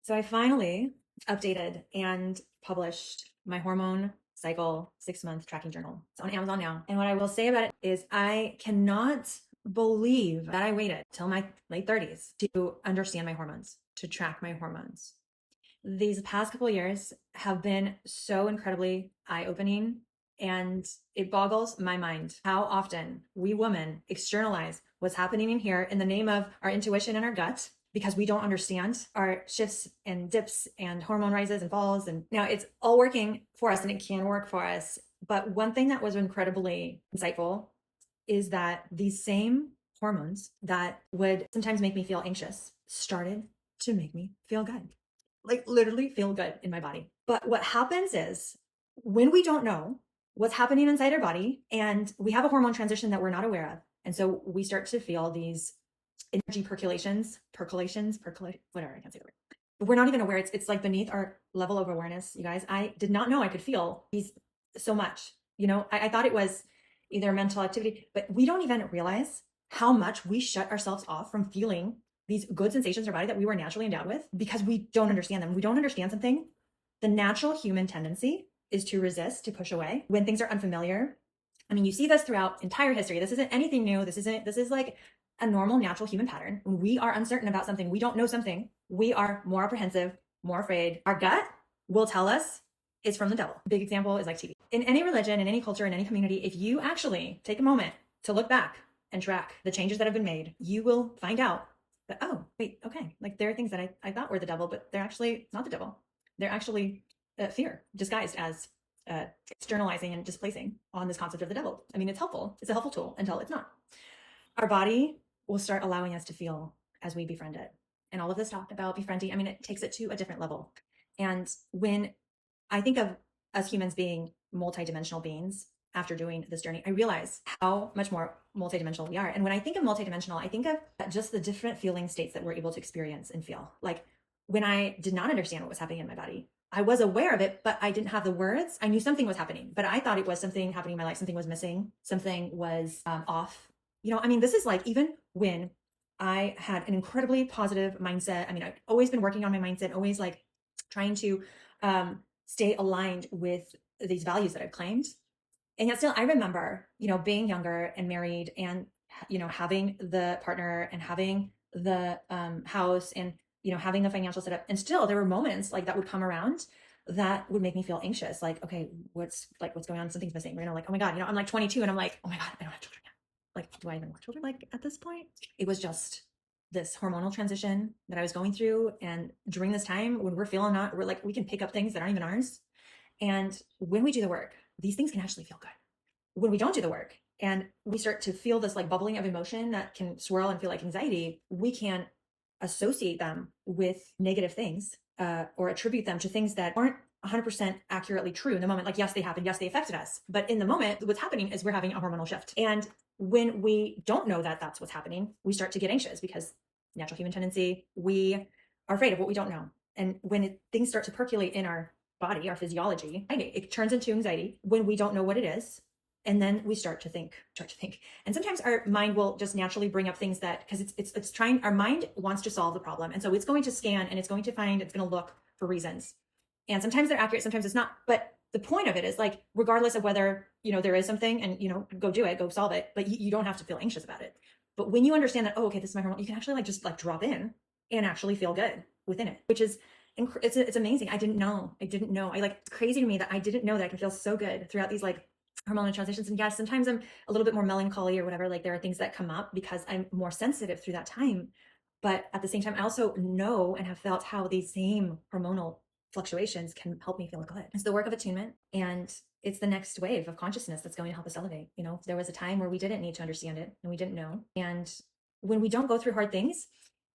So I finally updated and published my hormone cycle 6-month tracking journal. It's on Amazon now. And what I will say about it is I cannot believe that I waited till my late 30s to understand my hormones, to track my hormones. These past couple of years have been so incredibly eye-opening, and it boggles my mind how often we women externalize what's happening in here in the name of our intuition and our gut because we don't understand our shifts and dips and hormone rises and falls. And now it's all working for us and it can work for us. But one thing that was incredibly insightful is that these same hormones that would sometimes make me feel anxious started to make me feel good, like literally feel good in my body. But what happens is when we don't know what's happening inside our body and we have a hormone transition that we're not aware of, and so we start to feel these energy percolations, whatever, I can't say the word. But we're not even aware. It's like beneath our level of awareness, you guys. I did not know I could feel these so much. I thought it was either mental activity, but we don't even realize how much we shut ourselves off from feeling these good sensations in our body that we were naturally endowed with because we don't understand them. When we don't understand something, the natural human tendency is to resist, to push away when things are unfamiliar. I mean, you see this throughout entire history. This isn't anything new. This is like a normal natural human pattern. When we are uncertain about something, we don't know something, we are more apprehensive, more afraid. Our gut will tell us it's from the devil. A big example is like TV. In any religion, in any culture, in any community, if you actually take a moment to look back and track the changes that have been made, you will find out that, oh, wait, okay, like there are things that I thought were the devil, but they're actually not the devil. They're actually fear disguised as externalizing and displacing on this concept of the devil. I mean, it's helpful. It's a helpful tool until it's not. Our body will start allowing us to feel as we befriend it. And all of this talk about befriending, I mean, it takes it to a different level. And when I think of us humans being multidimensional beings after doing this journey, I realize how much more multidimensional we are. And when I think of multidimensional, I think of just the different feeling states that we're able to experience and feel. Like when I did not understand what was happening in my body, I was aware of it, but I didn't have the words. I knew something was happening, but I thought it was something happening in my life. Something was missing. Something was off. I mean, this is like even when I had an incredibly positive mindset. I mean, I've always been working on my mindset, always like trying to stay aligned with these values that I've claimed. And yet still, I remember, being younger and married and, having the partner and having the house and, having the financial setup. And still there were moments like that would come around that would make me feel anxious. Like, okay, what's going on? Something's missing. Like, oh my God, I'm like 22 and I'm like, oh my God, I don't have children yet. Like, do I even want children? Like at this point, it was just this hormonal transition that I was going through. And during this time when we're feeling not, we're like, we can pick up things that aren't even ours. And when we do the work, these things can actually feel good. When we don't do the work and we start to feel this like bubbling of emotion that can swirl and feel like anxiety, we can associate them with negative things or attribute them to things that aren't 100% accurately true in the moment. Like, yes, they happened. Yes, they affected us. But in the moment, what's happening is we're having a hormonal shift. And when we don't know that that's what's happening, we start to get anxious because natural human tendency, we are afraid of what we don't know. And when things start to percolate in our body, our physiology, it turns into anxiety when we don't know what it is. And then we start to think. And sometimes our mind will just naturally bring up things that, because it's trying, our mind wants to solve the problem. And so it's going to scan and it's going to look for reasons. And sometimes they're accurate, sometimes it's not. But the point of it is like, regardless of whether, there is something and, go do it, go solve it, but you don't have to feel anxious about it. But when you understand that, oh, okay, this is my hormone, you can actually just drop in and actually feel good within it, which is, it's amazing. I didn't know. It's crazy to me that I didn't know that I can feel so good throughout these hormonal transitions. And yes, sometimes I'm a little bit more melancholy or whatever. Like there are things that come up because I'm more sensitive through that time. But at the same time, I also know and have felt how these same hormonal fluctuations can help me feel good. It's the work of attunement, and it's the next wave of consciousness that's going to help us elevate. There was a time where we didn't need to understand it and we didn't know. And when we don't go through hard things,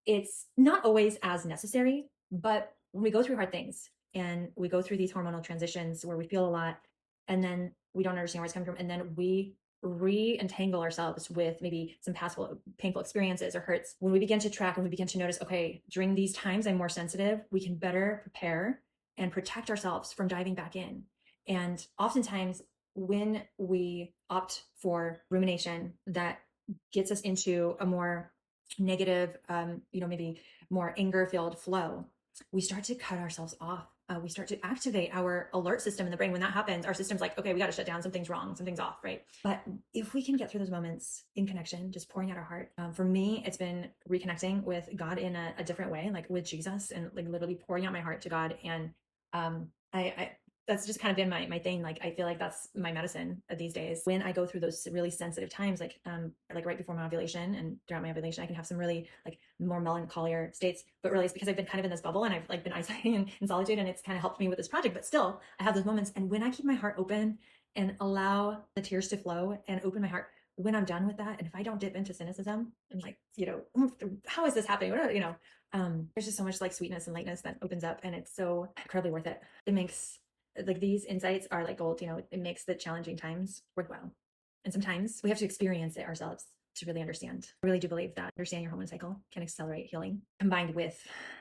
it's not always as necessary. But when we go through hard things and we go through these hormonal transitions where we feel a lot, and then we don't understand where it's coming from, and then we re-entangle ourselves with maybe some past painful experiences or hurts. When we begin to track and we begin to notice, okay, during these times I'm more sensitive, we can better prepare and protect ourselves from diving back in. And oftentimes when we opt for rumination, that gets us into a more negative, maybe more anger-filled flow. we start to cut ourselves off. We start to activate our alert system in the brain. When that happens, our system's like, okay, we got to shut down. Something's wrong. Something's off, right? But if we can get through those moments in connection, just pouring out our heart, for me, it's been reconnecting with God in a different way, like with Jesus, and like literally pouring out my heart to God. And I that's just kind of been my thing. Like, I feel like that's my medicine these days. When I go through those really sensitive times, like right before my ovulation and throughout my ovulation, I can have some really like more melancholier states, but really it's because I've been kind of in this bubble and I've like been isolating in solitude, and it's kind of helped me with this project. But still, I have those moments. And when I keep my heart open and allow the tears to flow and open my heart, when I'm done with that, and if I don't dip into cynicism and like, how is this happening? There's just so much like sweetness and lightness that opens up, and it's so incredibly worth it. It makes like these insights are like gold, it makes the challenging times worthwhile. And sometimes we have to experience it ourselves to really understand. I really do believe that understanding your hormone cycle can accelerate healing combined with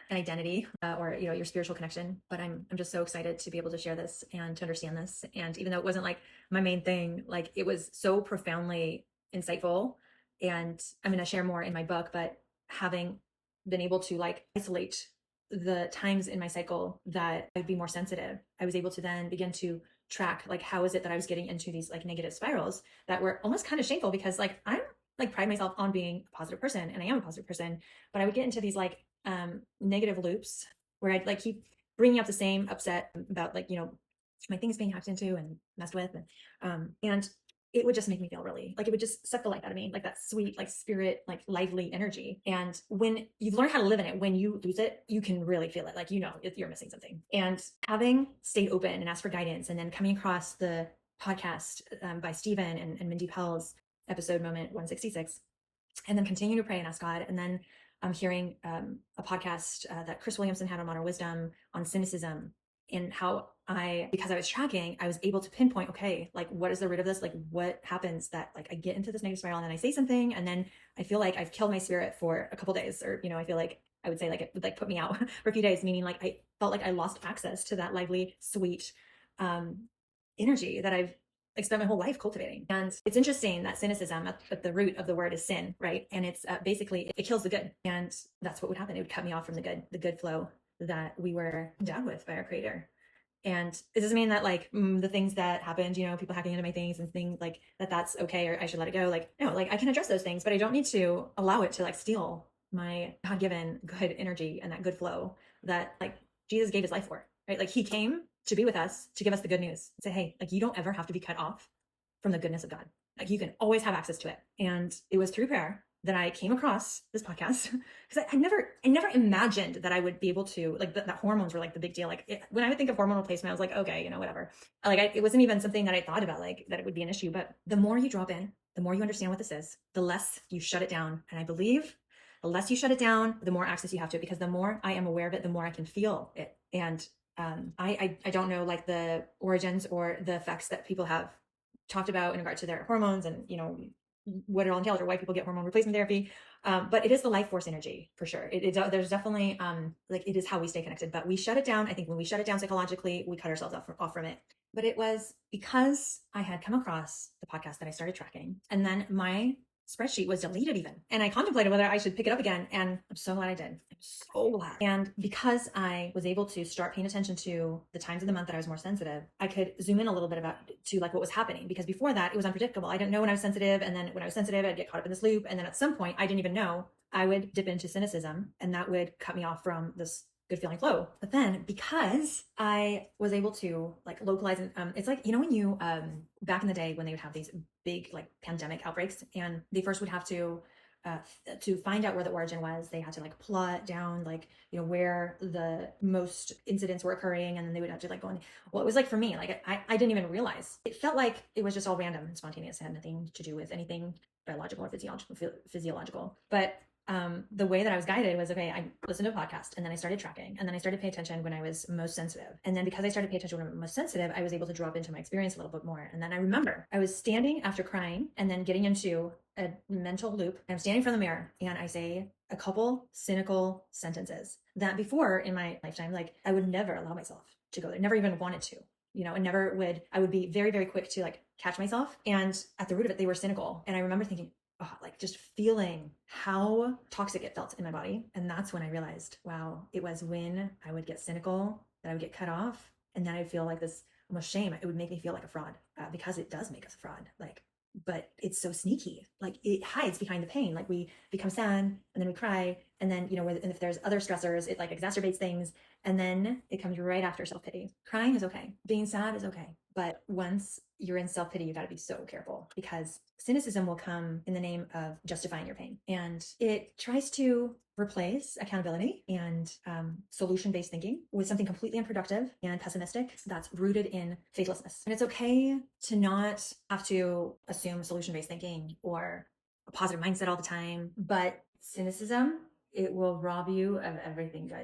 an identity or your spiritual connection. But I'm just so excited to be able to share this and to understand this. And even though it wasn't like my main thing, like it was so profoundly insightful, and I'm going to share more in my book, but having been able to like isolate the times in my cycle that I'd be more sensitive, I was able to then begin to track like how is it that I was getting into these like negative spirals that were almost kind of shameful, because like I'm like pride myself on being a positive person, and I am a positive person, but I would get into these like negative loops where I'd like keep bringing up the same upset about like my things being hacked into and messed with, and it would just make me feel really like it would just suck the life out of me, like that sweet, like spirit, like lively energy. And when you learn how to live in it, when you lose it, you can really feel it. Like, you're missing something. And having stayed open and asked for guidance, and then coming across the podcast by Stephen and Mindy Pell's episode Moment 166, and then continue to pray and ask God. And then I'm hearing a podcast that Chris Williamson had on Modern Wisdom on cynicism, and how because I was tracking, I was able to pinpoint, okay, like what is the root of this? Like what happens that like I get into this negative spiral and then I say something, and then I feel like I've killed my spirit for a couple days, or, I feel like I would say like it would like put me out for a few days, meaning like I felt like I lost access to that lively, sweet energy that I've like spent my whole life cultivating. And it's interesting that cynicism at the root of the word is sin, right? And it's basically, it kills the good. And that's what would happen. It would cut me off from the good flow that we were endowed with by our creator. And it doesn't mean that like the things that happened, people hacking into my things and things like that's okay, or I should let it go. Like, no, like I can address those things, but I don't need to allow it to like steal my God-given good energy and that good flow that like Jesus gave his life for, right? Like he came to be with us, to give us the good news, say, hey, like you don't ever have to be cut off from the goodness of God. Like you can always have access to it. And it was through prayer that I came across this podcast, because I never imagined that I would be able to like that hormones were like the big deal. Like when I would think of hormone replacement, I was like, okay, whatever. Like it wasn't even something that I thought about, like that it would be an issue. But the more you drop in, the more you understand what this is, the less you shut it down. And I believe the less you shut it down, the more access you have to it, because the more I am aware of it, the more I can feel it. And I don't know like the origins or the effects that people have talked about in regard to their hormones and what it all entails, or why people get hormone replacement therapy, but it is the life force energy for sure. There's definitely like it is how we stay connected, but we shut it down. I think when we shut it down psychologically, we cut ourselves off from it. But it was because I had come across the podcast that I started tracking, and then my spreadsheet was deleted even. And I contemplated whether I should pick it up again. And I'm so glad I did. I'm so glad. And because I was able to start paying attention to the times of the month that I was more sensitive, I could zoom in a little bit to like what was happening. Because before that, it was unpredictable. I didn't know when I was sensitive. And then when I was sensitive, I'd get caught up in this loop. And then at some point, I didn't even know, I would dip into cynicism, and that would cut me off from this good feeling flow. But then because I was able to like localize, and it's like, when you, back in the day when they would have these big like pandemic outbreaks, and they first would have to find out where the origin was, they had to like plot down like, where the most incidents were occurring. And then they would have to like go in. Well, it was like for me, like I didn't even realize. It felt like it was just all random and spontaneous. It had nothing to do with anything biological or physiological. But the way that I was guided was, okay, I listened to a podcast, and then I started tracking, and then I started paying attention when I was most sensitive. And then because I started paying attention when I was most sensitive, I was able to drop into my experience a little bit more. And then I remember I was standing after crying and then getting into a mental loop. And I'm standing in front of the mirror, and I say a couple cynical sentences that before in my lifetime, like I would never allow myself to go there, never even wanted to. I would be very, very quick to like catch myself. And at the root of it, they were cynical. And I remember thinking, like just feeling how toxic it felt in my body. And that's when I realized, wow, it was when I would get cynical that I would get cut off. And then I'd feel like this almost shame. It would make me feel like a fraud, because it does make us a fraud. Like, but it's so sneaky. Like it hides behind the pain. Like we become sad and then we cry. And then, and if there's other stressors, it like exacerbates things. And then it comes right after self-pity. Crying is okay. Being sad is okay. But once you're in self-pity, you got to be so careful, because cynicism will come in the name of justifying your pain. And it tries to replace accountability and solution-based thinking with something completely unproductive and pessimistic that's rooted in faithlessness. And it's okay to not have to assume solution-based thinking or a positive mindset all the time, but cynicism, it will rob you of everything good.